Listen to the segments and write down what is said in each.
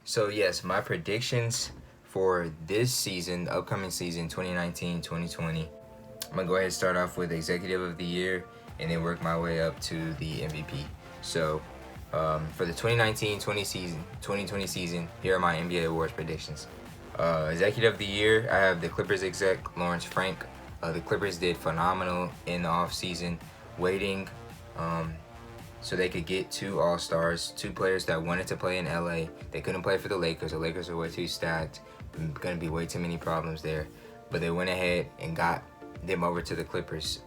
So yes, my predictions for this season, upcoming season 2019-2020. I'm gonna go ahead and start off with Executive of the Year and then work my way up to the MVP. So for the 2019-20 season, 2020 season, here are my NBA awards predictions. Executive of the Year, I have the Clippers exec Lawrence Frank. The Clippers did phenomenal in the offseason, waiting so they could get two All-Stars, two players that wanted to play in LA. They couldn't play for the Lakers. The Lakers are way too stacked. Going to be way too many problems there. But they went ahead and got them over to the Clippers.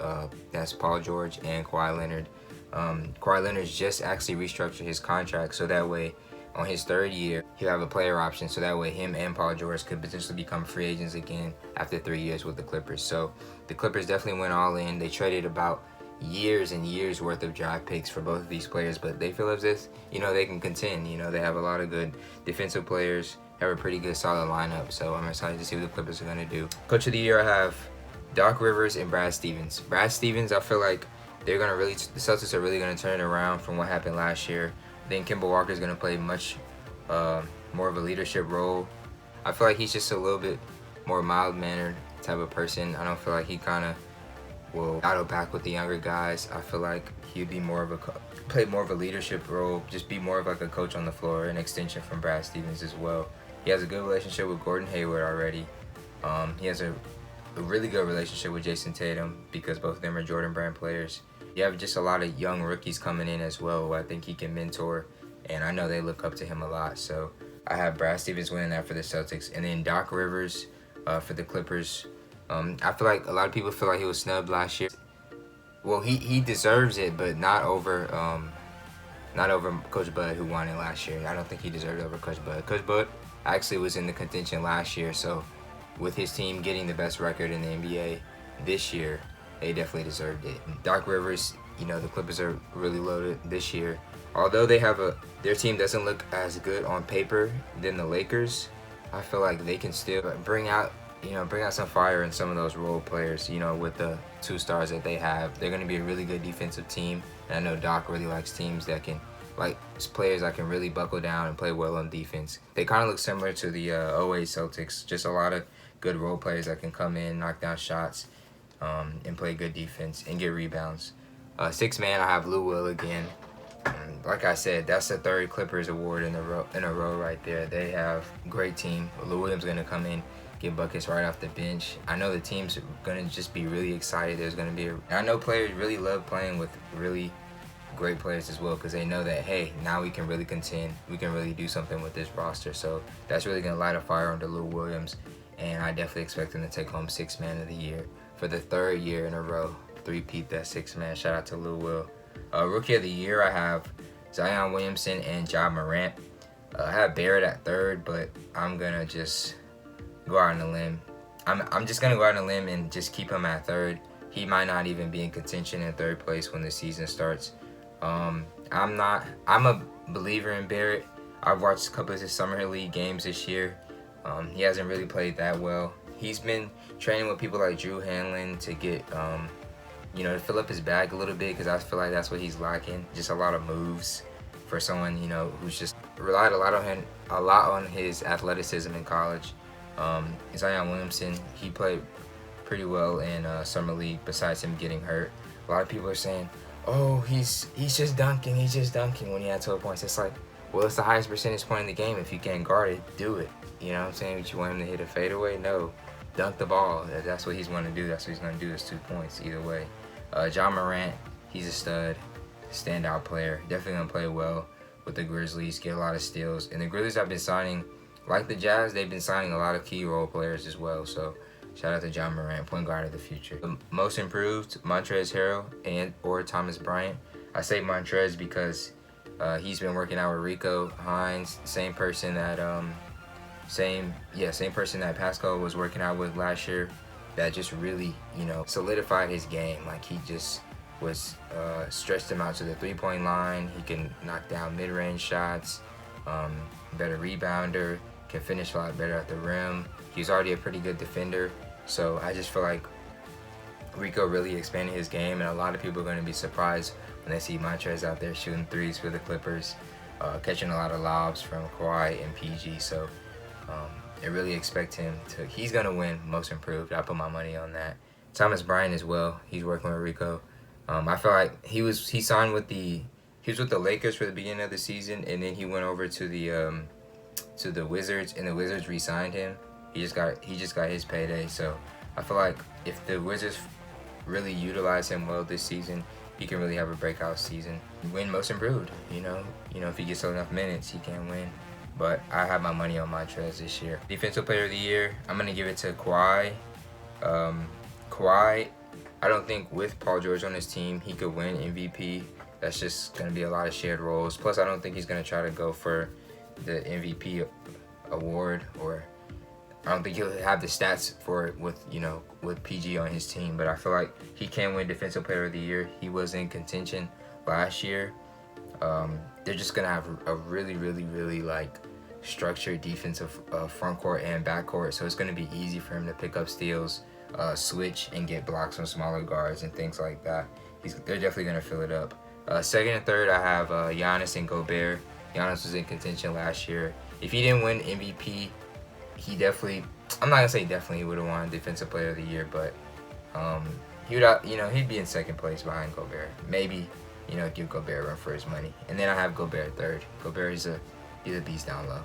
That's Paul George and Kawhi Leonard. Kawhi Leonard's just actually restructured his contract so that way on his third year he'll have a player option, so that way him and Paul George could potentially become free agents again after 3 years with the Clippers. So the Clippers definitely went all in. They traded about years and years worth of draft picks for both of these players, but they feel as if they can contend. They have a lot of good defensive players, have a pretty good solid lineup, so I'm excited to see what the Clippers are going to do. Coach of the Year, I have Doc Rivers and Brad Stevens. Brad Stevens, I feel like the Celtics are really going to turn it around from what happened last year. I think Kemba Walker is going to play much more of a leadership role. I feel like he's just a little bit more mild-mannered type of person. I don't feel like he kind of will battle back with the younger guys. I feel like he'd be play more of a leadership role, just be more of like a coach on the floor, an extension from Brad Stevens as well. He has a good relationship with Gordon Hayward already. He has a really good relationship with Jason Tatum because both of them are Jordan Brand players. You have just a lot of young rookies coming in as well who I think he can mentor, and I know they look up to him a lot. So I have Brad Stevens winning that for the Celtics, and then Doc Rivers for the Clippers. I feel like a lot of people feel like he was snubbed last year. Well, he deserves it, but not over Coach Bud, who won it last year. I don't think he deserved it over Coach Bud. Coach Bud actually was in the contention last year, so with his team getting the best record in the NBA this year, they definitely deserved it. Doc Rivers, the Clippers are really loaded this year. Although their team doesn't look as good on paper than the Lakers, I feel like they can still bring out some fire in some of those role players, with the two stars that they have. They're going to be a really good defensive team, and I know Doc really likes teams that can, players that can really buckle down and play well on defense. They kind of look similar to the 08 Celtics, just a lot of good role players that can come in, knock down shots, and play good defense and get rebounds. Sixth man, I have Lou Will again. Like I said, that's the third Clippers award in a row right there. They have a great team. Lou Williams going to come in, get buckets right off the bench. I know the team's going to just be really excited. There's going to be I know players really love playing with really great players as well because they know that, hey, now we can really contend. We can really do something with this roster. So that's really going to light a fire under Lou Williams, and I definitely expect him to take home Sixth Man of the Year for the third year in a row. Three-peat that Sixth Man. Shout out to Lou Will. Rookie of the Year, I have Zion Williamson and Ja Morant. I have Barrett at third, but I'm going to just go out on a limb. I'm just going to go out on a limb and just keep him at third. He might not even be in contention in third place when the season starts. I'm a believer in Barrett. I've watched a couple of his Summer League games this year. He hasn't really played that well. He's been training with people like Drew Hanlon to get, to fill up his bag a little bit because I feel like that's what he's lacking. Just a lot of moves for someone, who's just relied a lot on his athleticism in college. Zion Williamson, he played pretty well in Summer League besides him getting hurt. A lot of people are saying, oh, he's just dunking when he had 12 points. It's like, well, it's the highest percentage point in the game. If you can't guard it, do it. You know what I'm saying? But you want him to hit a fadeaway? No. Dunk the ball. That's what he's going to do. That's what he's going to do is 2 points either way. Ja Morant, he's a stud, standout player. Definitely going to play well with the Grizzlies, get a lot of steals. And the Grizzlies have been signing, like the Jazz, they've been signing a lot of key role players as well. So shout out to Ja Morant, point guard of the future. The most improved, Montrezl Harrell or Thomas Bryant. I say Montrezl because he's been working out with Rico Hines, same person that Pascal was working out with last year. That just really, solidified his game. Like he just was stretched him out to the three-point line. He can knock down mid-range shots, better rebounder, can finish a lot better at the rim. He's already a pretty good defender. So I just feel like Rico really expanded his game, and a lot of people are going to be surprised when they see Montrezl out there shooting threes for the Clippers. catching a lot of lobs from Kawhi and PG. So I really expect him to. He's gonna win Most Improved. I put my money on that. Thomas Bryant as well. He's working with Rico. I feel like he was with the Lakers for the beginning of the season, and then he went over to the Wizards, and the Wizards re-signed him. He just got his payday. So I feel like if the Wizards really utilize him well this season, he can really have a breakout season. Win Most Improved. You know, if he gets enough minutes, he can win. But I have my money on Montrez this year. Defensive Player of the Year, I'm gonna give it to Kawhi. Kawhi, I don't think with Paul George on his team, he could win MVP. That's just going to be a lot of shared roles. Plus, I don't think he's going to try to go for the MVP award, or I don't think he'll have the stats for it with PG on his team. But I feel like he can win Defensive Player of the Year. He was in contention last year. They're just going to have a really, really, really structured defensive front court and back court. So it's going to be easy for him to pick up steals, switch, and get blocks on smaller guards and things like that. They're definitely going to fill it up. Second and third, I have Giannis and Gobert. Giannis was in contention last year. If he didn't win MVP, he definitely, I'm not going to say definitely would have won Defensive Player of the Year, but he'd be in second place behind Gobert. Maybe, give Gobert a run for his money. And then I have Gobert third. Gobert he's a beast down low.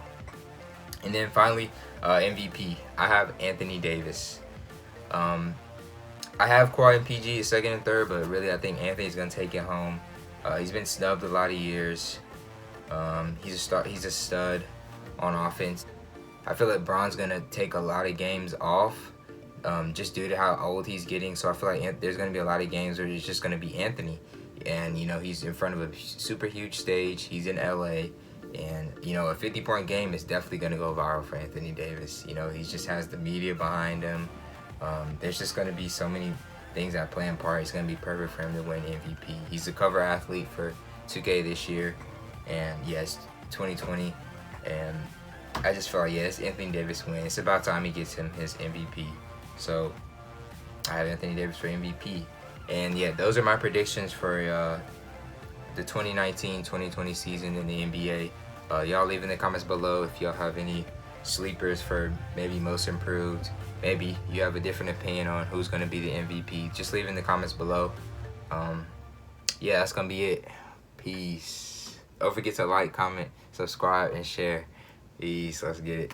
And then finally, MVP. I have Anthony Davis. I have Kawhi and PG as second and third, but really I think Anthony's gonna take it home. He's been snubbed a lot of years. He's a stud on offense. I feel like LeBron's gonna take a lot of games off, just due to how old he's getting. So I feel like there's gonna be a lot of games where it's just gonna be Anthony, and he's in front of a super huge stage. He's in LA. And, a 50-point game is definitely going to go viral for Anthony Davis. He just has the media behind him. There's just going to be so many things that play in part. It's going to be perfect for him to win MVP. He's a cover athlete for 2K this year. And, yes, 2020. And I just feel like, it's Anthony Davis win. It's about time he gets him his MVP. So, I have Anthony Davis for MVP. And, those are my predictions for the 2019-2020 season in the NBA. Y'all leave in the comments below if y'all have any sleepers for maybe Most Improved. Maybe you have a different opinion on who's going to be the MVP. Just leave in the comments below. That's going to be it. Peace. Don't forget to like, comment, subscribe, and share. Peace. Let's get it.